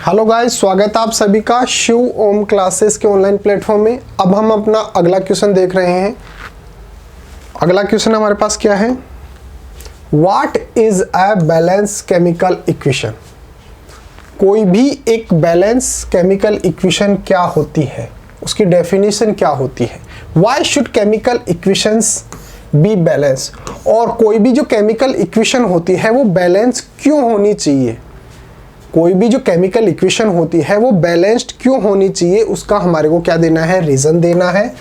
Hello guys, स्वागत है आप सभी का शिव ओम क्लासेस के ऑनलाइन प्लेटफॉर्म में। अब हम अपना अगला क्वेश्चन देख रहे हैं। अगला क्वेश्चन हमारे पास क्या है? What is a balance chemical equation? कोई भी एक बैलेंस केमिकल इक्वेशन क्या होती है, उसकी डेफिनेशन क्या होती है? Why should chemical equations B balance? और कोई भी जो केमिकल इक्वेशन होती है वो बैलेंस क्यों होनी चाहिए? कोई भी जो केमिकल इक्वेशन होती है वो बैलेंस्ड क्यों होनी चाहिए, उसका हमारे को क्या देना है? रीजन देना है।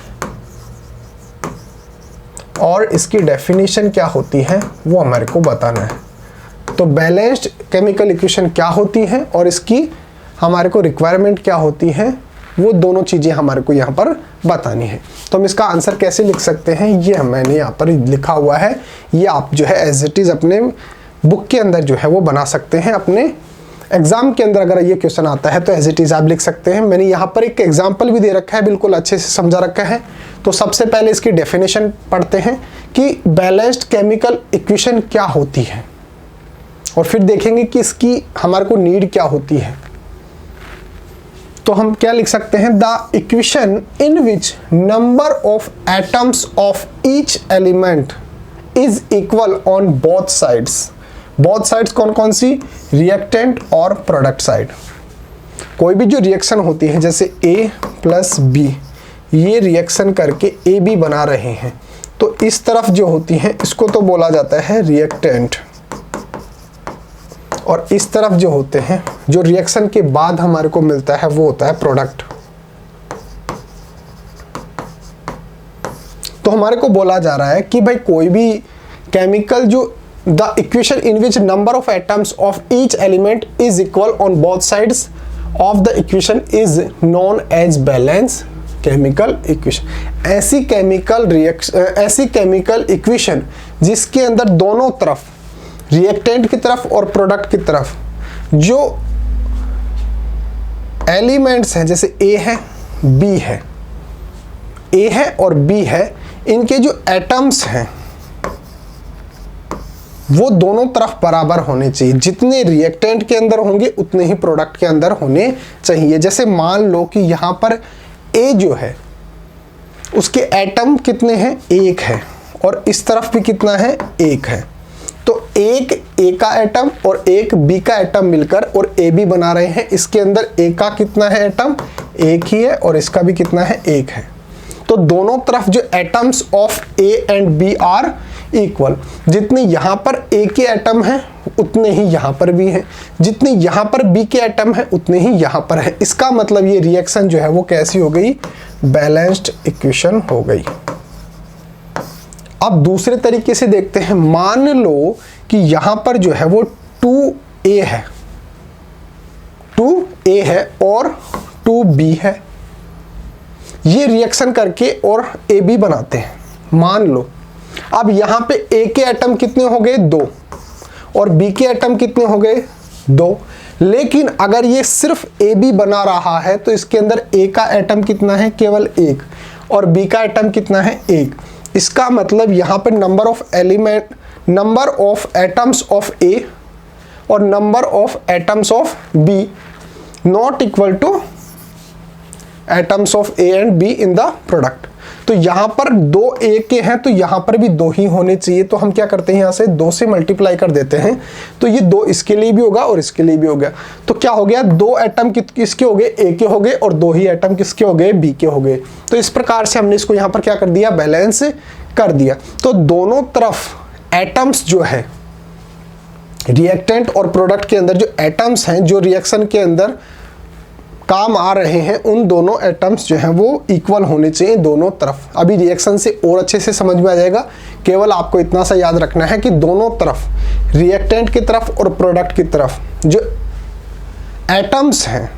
और इसकी डेफिनेशन क्या होती है वो हमारे को बताना है। तो बैलेंस्ड केमिकल इक्वेशन क्या होती है और इसकी हमारे को रिक्वायरमेंट क्या होती है, वो दोनों चीजें हमारे को यहाँ पर बतानी है। तो हम इसका आंसर कैसे लिख सकते हैं, ये मैंने यहाँ पर लिखा हुआ है। ये आप जो है एज इट इज अपने बुक के अंदर जो है वो बना सकते हैं। अपने एग्जाम के अंदर अगर ये क्वेश्चन आता है तो एज इट इज आप लिख सकते हैं। मैंने यहाँ पर एक एग्जाम्पल भी दे रखा है, बिल्कुल अच्छे से समझा रखा है। तो सबसे पहले इसकी डेफिनेशन पढ़ते हैं कि बैलेंस्ड केमिकल इक्वेशन क्या होती है, और फिर देखेंगे कि इसकी हमारे को नीड क्या होती है। तो हम क्या लिख सकते हैं? The equation in which number of atoms of each element is equal on both sides. Both sides कौन कौन सी? रिएक्टेंट और प्रोडक्ट साइड। कोई भी जो रिएक्शन होती है, जैसे A प्लस B, ये रिएक्शन करके AB बना रहे हैं, तो इस तरफ जो होती है इसको तो बोला जाता है रिएक्टेंट, और इस तरफ जो होते हैं, जो रिएक्शन के बाद हमारे को मिलता है, वो होता है प्रोडक्ट। तो हमारे को बोला जा रहा है कि भाई कोई भी केमिकल जो the equation in which number of atoms of each element is equal on both sides of the equation is known as balance chemical equation। ऐसी केमिकल इक्वेशन जिसके अंदर दोनों तरफ, रिएक्टेंट की तरफ और प्रोडक्ट की तरफ, जो एलिमेंट्स हैं, जैसे A है, B है, A है और B है, इनके जो एटम्स हैं वो दोनों तरफ बराबर होने चाहिए। जितने रिएक्टेंट के अंदर होंगे उतने ही प्रोडक्ट के अंदर होने चाहिए। जैसे मान लो कि यहाँ पर A जो है उसके एटम कितने हैं? एक है, और इस तरफ भी कितना है? एक है। तो एक A का एटम और एक B का एटम मिलकर और AB बना रहे हैं। इसके अंदर A का कितना है एटम? एक ही है, और इसका भी कितना है? एक है। तो दोनों तरफ जो atoms of A and B are equal. जितने यहाँ पर A के एटम हैं उतने ही यहाँ पर भी हैं, जितने यहाँ पर B के एटम हैं उतने ही यहाँ पर है। इसका मतलब ये रिएक्शन जो है वो कैसी हो गई? बैलेंस्ड इक्वेशन हो गई। अब दूसरे तरीके से देखते हैं। मान लो कि यहाँ पर जो है वो 2A है, 2A है और 2B है। ये रिएक्शन करके और AB बनाते हैं, मान लो। अब यहाँ पे A के एटम कितने हो गए? 2, और B के एटम कितने हो गए? 2। लेकिन अगर ये सिर्फ AB बना रहा है तो इसके अंदर A का एटम कितना है? केवल 1, और B का एटम कितना है? 1। इसका मतलब यहाँ पे number of atoms of A और number of atoms of B not equal two atoms of A and B in the product. तो यहाँ पर 2 A के हैं तो यहाँ पर भी 2 ही होने चाहिए। तो हम क्या करते हैं, यहाँ से 2 से मल्टीप्लाई कर देते हैं, तो ये 2 इसके लिए भी होगा और इसके लिए भी हो गया। तो क्या हो गया? 2 एटम किसके हो गए? A के हो गए, और 2 ही एटम किसके हो गए? B के हो गए। तो इस प्रकार से हमने इसको यहाँ पर क्या कर दिया? बैलेंस कर दिया। तो दोनों तरफ एटम्स जो है, रिएक्टेंट और प्रोडक्ट के अंदर जो एटम्स हैं, जो रिएक्शन के अंदर काम आ रहे हैं, उन दोनों एटम्स जो हैं वो इक्वल होने चाहिए दोनों तरफ। अभी रिएक्शन से और अच्छे से समझ में आ जाएगा। केवल आपको इतना सा याद रखना है कि दोनों तरफ, रिएक्टेंट की तरफ और प्रोडक्ट की तरफ, जो एटम्स हैं,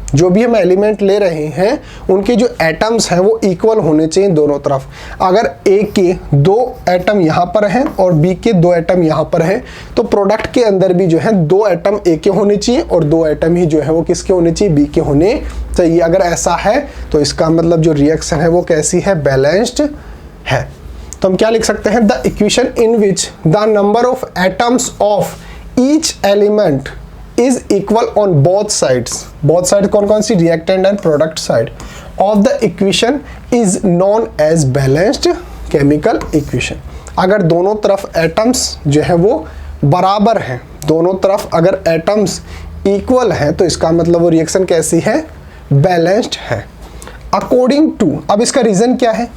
जो भी हम एलिमेंट ले रहे हैं, उनके जो एटम्स हैं वो इक्वल होने चाहिए दोनों तरफ। अगर A के 2 एटम यहाँ पर हैं और B के 2 एटम यहाँ पर हैं, तो प्रोडक्ट के अंदर भी जो है 2 एटम A के होने चाहिए और 2 एटम ही जो है वो किसके होने चाहिए? B के होने चाहिए। अगर ऐसा है तो इसका मतलब जो रिएक्शन है वो कैसी है? बैलेंस्ड है। तो हम क्या लिख सकते हैं? The equation in which the number of atoms of each element is equal on both sides, both side कौन कौन सी, reactant and product side of the equation is known as balanced chemical equation. अगर दोनों तरफ atoms जो है वो बराबर हैं, दोनों तरफ अगर एटम्स इक्वल हैं, तो इसका मतलब वो रिएक्शन कैसी है, बैलेंस्ड है। अकॉर्डिंग टू, अब इसका रीजन क्या है,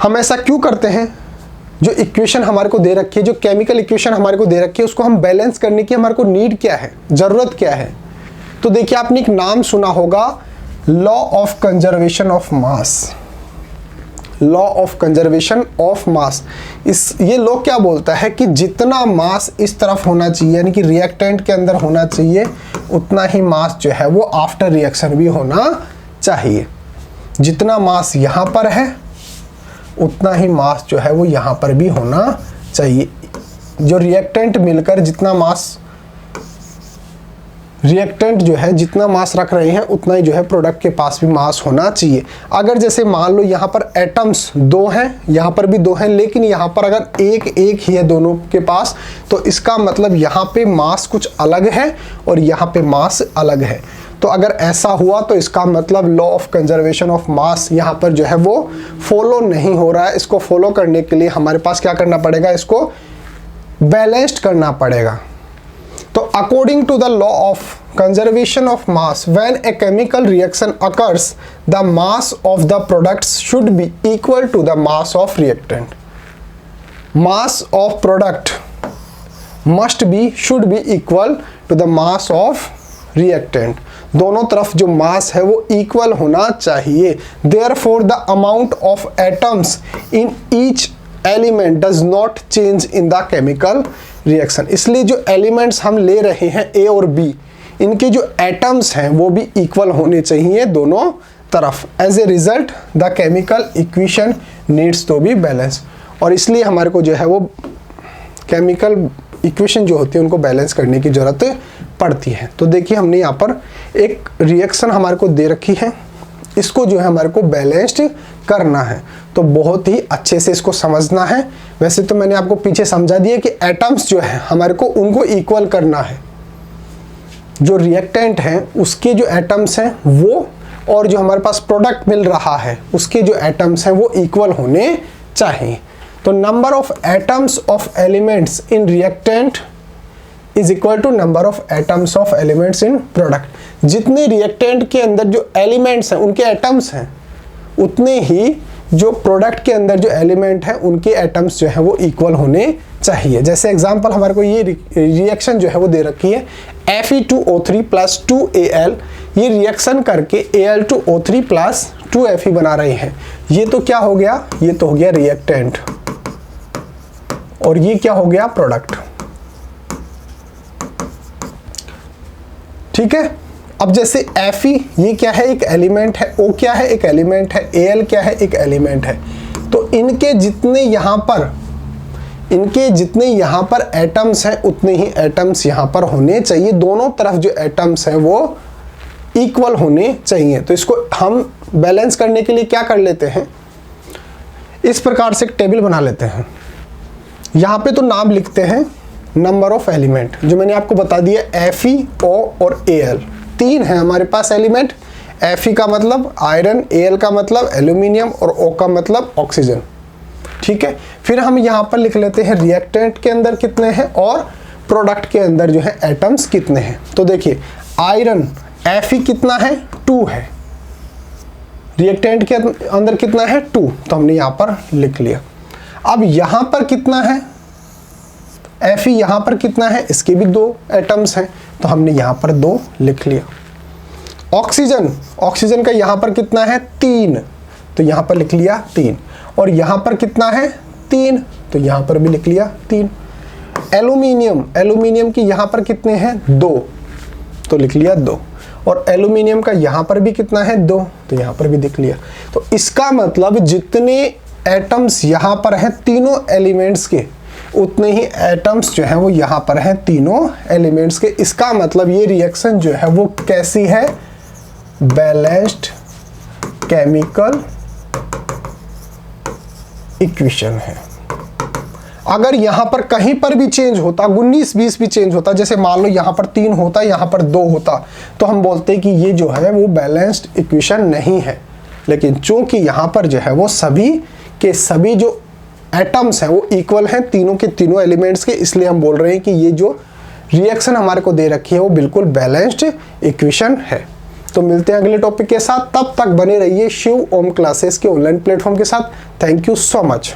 हम ऐसा क्यों करते हैं, जो इक्वेशन हमारे को दे रखी है, जो केमिकल इक्वेशन हमारे को दे रखी है, उसको हम बैलेंस करने की हमारे को नीड क्या है, जरूरत क्या है। तो देखिए आपने एक नाम सुना होगा, law of conservation of mass, law of conservation of मास। ये लॉ क्या बोलता है कि जितना मास इस तरफ होना चाहिए, यानी कि रिएक्टेंट के अंदर होना चाहिए, उतना ही मास जो है वो आफ्टर रिएक्शन भी होना चाहिए। जितना मास यहाँ पर है उतना ही मास जो है वो यहाँ पर भी होना चाहिए। जो रिएक्टेंट मिलकर जितना मास, रिएक्टेंट जो है जितना मास रख रहे हैं, उतना ही जो है प्रोडक्ट के पास भी मास होना चाहिए। अगर जैसे मान लो यहाँ पर एटम्स दो हैं, यहाँ पर भी दो हैं, लेकिन यहाँ पर अगर एक एक ही है दोनों के पास, तो इसका मतलब यहाँ पे मास कुछ अलग है और यहाँ पे मास अलग है। तो अगर ऐसा हुआ तो इसका मतलब लॉ ऑफ कंजर्वेशन ऑफ मास यहाँ पर जो है वो फॉलो नहीं हो रहा है। इसको फॉलो करने के लिए हमारे पास क्या करना पड़ेगा, इसको बैलेंस्ड करना पड़ेगा। तो according to the law of conservation of mass, when a chemical reaction occurs, the mass of the products should be equal to the mass of reactant. Mass of product must be, should be equal to the mass of reactant. दोनों तरफ जो mass है वो equal होना चाहिए। Therefore the amount of atoms in each element does not change in the chemical reaction. इसलिए जो elements हम ले रहे हैं ए और बी, इनके जो एटम्स हैं वो भी इक्वल होने चाहिए दोनों तरफ। As a result the chemical equation needs to be balance. और इसलिए हमारे को जो है वो केमिकल इक्वेशन जो होती है उनको बैलेंस करने की जरूरत पड़ती है। तो देखिए हमने यहाँ पर एक रिएक्शन हमारे को दे रखी है, इसको जो है हमारे को बैलेंस्ड करना है। तो बहुत ही अच्छे से इसको समझना है। वैसे तो मैंने आपको पीछे समझा दिया कि एटम्स जो है हमारे को उनको इक्वल करना है। जो रिएक्टेंट हैं उसके जो एटम्स हैं वो, और जो हमारे पास प्रोडक्ट मिल रहा है उसके जो एटम्स हैं वो इक्वल होने चाहिए। तो number of atoms of elements in reactant is equal to number of atoms of elements in product. जितने रिएक्टेंट के अंदर जो एलिमेंट्स हैं उनके एटम्स हैं, उतने ही जो प्रोडक्ट के अंदर जो एलिमेंट है उनके एटम्स जो है वो इक्वल होने चाहिए। जैसे एग्जांपल हमारे को ये रिएक्शन जो है वो दे रखी है, Fe2O3 प्लस 2Al, ये रिएक्शन करके Al2O3 प्लस 2Fe बना रहे हैं। ये तो क्या हो गया, ये तो हो गया रिएक्टेंट, और ये क्या हो गया, प्रोडक्ट। ठीक है। अब जैसे Fe ये क्या है, एक एलिमेंट है, O क्या है, एक एलिमेंट है, Al क्या है, एक एलिमेंट है। तो इनके जितने यहाँ पर एटम्स हैं उतने ही एटम्स यहाँ पर होने चाहिए। दोनों तरफ जो एटम्स हैं वो इक्वल होने चाहिए। तो इसको हम बैलेंस करने के लिए क्या कर लेते हैं, इस प्रकार से एक टेबल बना लेते हैं। यहाँ पे तो नाम लिखते हैं नंबर ऑफ एलिमेंट, जो मैंने आपको बता दिया Fe, O और Al, तीन है हमारे पास एलिमेंट। Fe का मतलब आयरन, Al का मतलब एल्यूमिनियम और O का मतलब ऑक्सीजन। ठीक है। फिर हम यहाँ पर लिख लेते हैं रिएक्टेंट के अंदर कितने हैं और प्रोडक्ट के अंदर जो है एटम्स कितने हैं। तो देखिए आयरन Fe कितना है, 2 है, रिएक्टेंट के अंदर कितना है, 2, तो हमने यहाँ पर लिख लिया। अब यहाँ पर कितना है, Fe यहाँ पर कितना है, इसके भी 2 एटम्स हैं, तो हमने यहाँ पर 2 लिख लिया। ऑक्सीजन का यहाँ पर कितना है, 3, तो यहाँ पर लिख लिया 3। और यहाँ पर कितना है, 3, तो यहाँ पर भी लिख लिया 3। एल्यूमिनियम की यहाँ पर कितने हैं, 2, तो लिख लिया 2। और एल्यूमिनियम का यहाँ पर भी कितना है, 2, तो यहाँ पर भी लिख लिया। तो इसका मतलब जितने एटम्स यहाँ पर हैं तीनों एलिमेंट्स के, उतने ही एटम्स जो हैं वो यहाँ पर हैं तीनों एलिमेंट्स के। इसका मतलब ये रिएक्शन जो है वो कैसी है, बैलेंस्ड केमिकल इक्वेशन है। अगर यहाँ पर कहीं पर भी चेंज होता, 19-20 भी चेंज होता, जैसे मान लो यहाँ पर 3 होता, यहाँ पर 2 होता, तो हम बोलते कि ये जो है वो बैलेंस्ड इक्वेशन नहीं है। लेकिन चूंकि यहाँ पर जो है वो सभी के सभी जो एटम्स हैं वो इक्वल हैं, तीनों के तीनों एलिमेंट्स के, इसलिए हम बोल रहे हैं कि ये जो रिएक्शन हमारे को दे रखी है वो बिल्कुल बैलेंस्ड इक्वेशन है। तो मिलते हैं अगले टॉपिक के साथ, तब तक बने रहिए शिव ओम क्लासेस के ऑनलाइन प्लेटफॉर्म के साथ। Thank you so much.